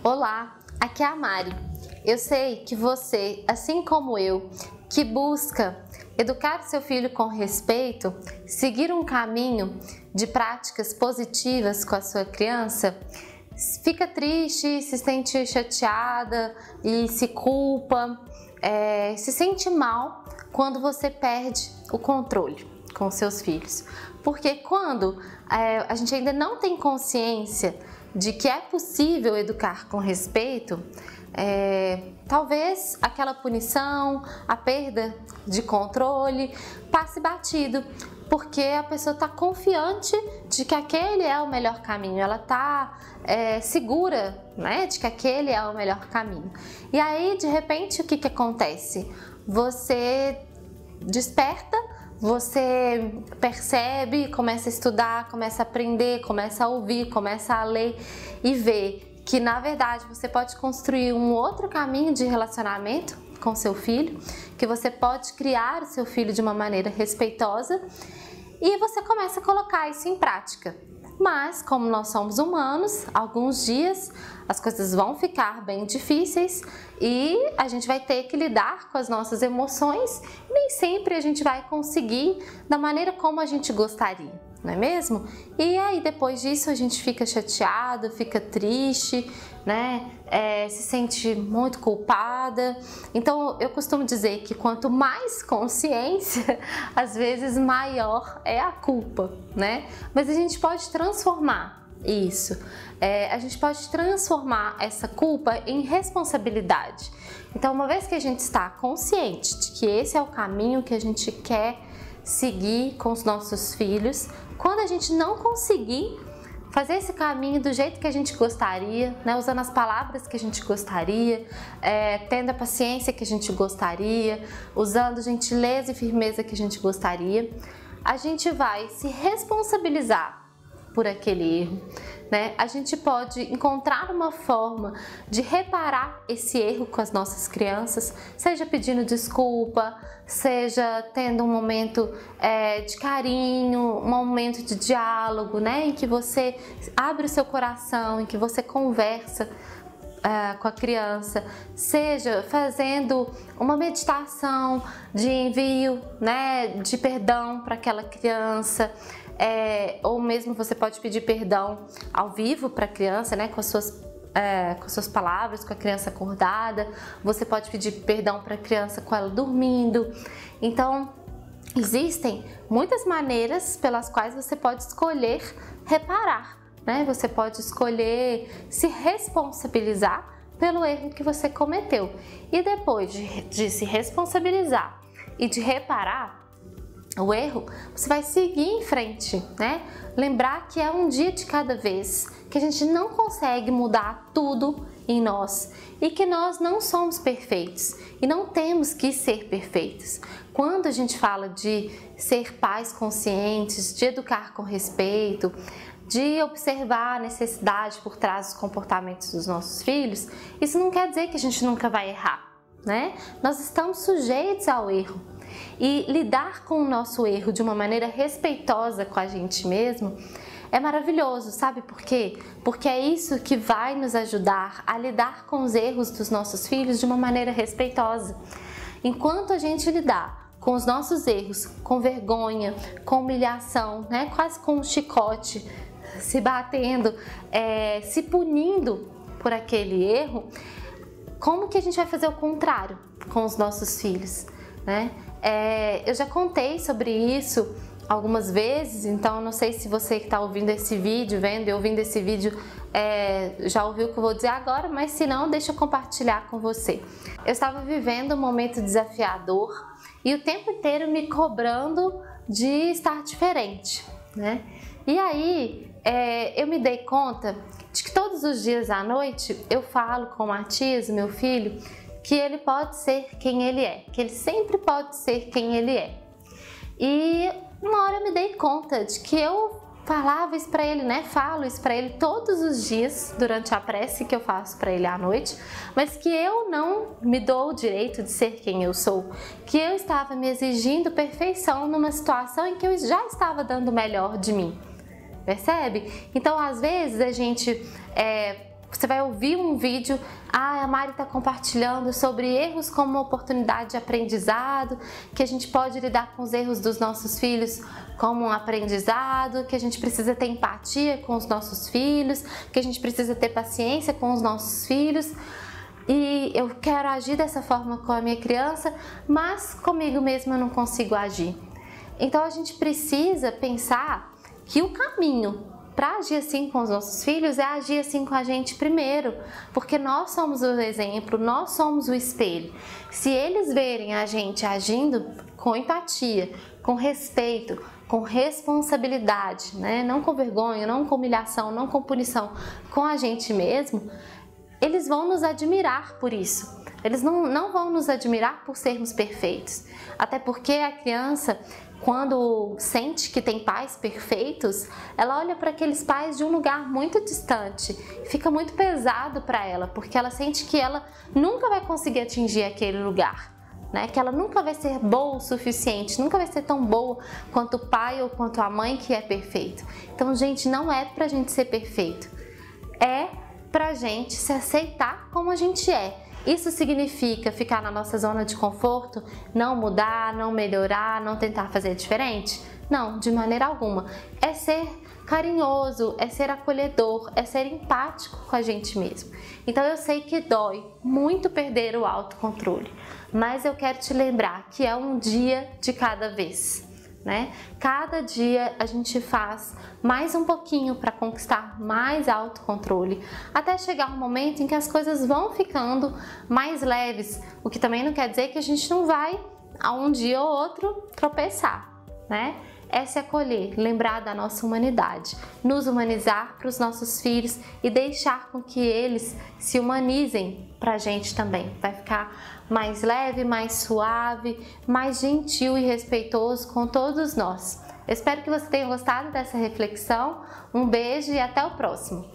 Olá, aqui é a Mari. Eu sei que você, assim como eu, que busca educar seu filho com respeito, seguir um caminho de práticas positivas com a sua criança, fica triste, se sente chateada e se culpa, se sente mal quando você perde o controle com seus filhos. Porque quando a gente ainda não tem consciência de que é possível educar com respeito, talvez aquela punição, a perda de controle passe batido, porque a pessoa está confiante de que aquele é o melhor caminho, ela está segura, né, de que aquele é o melhor caminho. E aí, de repente, o que acontece? Você desperta, você percebe, começa a estudar, começa a aprender, começa a ouvir, começa a ler e ver que, na verdade, você pode construir um outro caminho de relacionamento com seu filho, que você pode criar o seu filho de uma maneira respeitosa e você começa a colocar isso em prática. Mas, como nós somos humanos, alguns dias as coisas vão ficar bem difíceis e a gente vai ter que lidar com as nossas emoções e nem sempre a gente vai conseguir da maneira como a gente gostaria, não é mesmo? E aí depois disso a gente fica chateado, fica triste, né? Se sente muito culpada. Então eu costumo dizer que quanto mais consciência, às vezes maior é a culpa, né? Mas a gente pode transformar isso. A gente pode transformar essa culpa em responsabilidade. Então, uma vez que a gente está consciente de que esse é o caminho que a gente quer seguir com os nossos filhos, quando a gente não conseguir fazer esse caminho do jeito que a gente gostaria, né, usando as palavras que a gente gostaria, tendo a paciência que a gente gostaria, usando gentileza e firmeza que a gente gostaria, a gente vai se responsabilizar por aquele erro, né? A gente pode encontrar uma forma de reparar esse erro com as nossas crianças, seja pedindo desculpa, seja tendo um momento de carinho, um momento de diálogo, né? Em que você abre o seu coração, em que você conversa com a criança, seja fazendo uma meditação de envio, né, de perdão para aquela criança, ou mesmo você pode pedir perdão ao vivo para a criança, né, com as suas palavras, com a criança acordada. Você pode pedir perdão para a criança com ela dormindo. Então, existem muitas maneiras pelas quais você pode escolher reparar, né? Você pode escolher se responsabilizar pelo erro que você cometeu. E depois de se responsabilizar e de reparar o erro, você vai seguir em frente, né? Lembrar que é um dia de cada vez, que a gente não consegue mudar tudo em nós e que nós não somos perfeitos e não temos que ser perfeitos. Quando a gente fala de ser pais conscientes, de educar com respeito, de observar a necessidade por trás dos comportamentos dos nossos filhos, isso não quer dizer que a gente nunca vai errar, né? Nós estamos sujeitos ao erro. E lidar com o nosso erro de uma maneira respeitosa com a gente mesmo é maravilhoso, sabe por quê? Porque é isso que vai nos ajudar a lidar com os erros dos nossos filhos de uma maneira respeitosa. Enquanto a gente lidar com os nossos erros com vergonha, com humilhação, né? Quase com um chicote, se batendo, se punindo por aquele erro, como que a gente vai fazer o contrário com os nossos filhos, né? Eu já contei sobre isso algumas vezes, então não sei se você que está ouvindo esse vídeo, vendo e ouvindo esse vídeo, já ouviu o que eu vou dizer agora, mas se não, deixa eu compartilhar com você. Eu estava vivendo um momento desafiador e o tempo inteiro me cobrando de estar diferente, né? E aí eu me dei conta de que todos os dias à noite eu falo com o Matias, meu filho, que ele pode ser quem ele é, que ele sempre pode ser quem ele é. E uma hora eu me dei conta de que eu falava isso para ele, né? Falo isso para ele todos os dias durante a prece que eu faço para ele à noite, mas que eu não me dou o direito de ser quem eu sou, que eu estava me exigindo perfeição numa situação em que eu já estava dando o melhor de mim. Percebe? Então, às vezes a gente Você vai ouvir um vídeo, a Mari está compartilhando sobre erros como uma oportunidade de aprendizado, que a gente pode lidar com os erros dos nossos filhos como um aprendizado, que a gente precisa ter empatia com os nossos filhos, que a gente precisa ter paciência com os nossos filhos. E eu quero agir dessa forma com a minha criança, mas comigo mesma eu não consigo agir. Então a gente precisa pensar que o caminho para agir assim com os nossos filhos é agir assim com a gente primeiro, porque nós somos o exemplo, nós somos o espelho. Se eles verem a gente agindo com empatia, com respeito, com responsabilidade, né? Não com vergonha, não com humilhação, não com punição, com a gente mesmo, eles vão nos admirar por isso. Eles não vão nos admirar por sermos perfeitos. Até porque a criança, quando sente que tem pais perfeitos, ela olha para aqueles pais de um lugar muito distante. Fica muito pesado para ela, porque ela sente que ela nunca vai conseguir atingir aquele lugar. Né? Que ela nunca vai ser boa o suficiente, nunca vai ser tão boa quanto o pai ou quanto a mãe que é perfeito. Então, gente, não é pra gente ser perfeito. É pra gente se aceitar como a gente é. Isso significa ficar na nossa zona de conforto, não mudar, não melhorar, não tentar fazer diferente? Não, de maneira alguma. É ser carinhoso, é ser acolhedor, é ser empático com a gente mesmo. Então eu sei que dói muito perder o autocontrole, mas eu quero te lembrar que é um dia de cada vez. Né? Cada dia a gente faz mais um pouquinho para conquistar mais autocontrole, até chegar um momento em que as coisas vão ficando mais leves, o que também não quer dizer que a gente não vai, a um dia ou outro, tropeçar, né? É se acolher, lembrar da nossa humanidade, nos humanizar para os nossos filhos e deixar com que eles se humanizem para a gente também. Vai ficar mais leve, mais suave, mais gentil e respeitoso com todos nós. Eu espero que você tenha gostado dessa reflexão. Um beijo e até o próximo!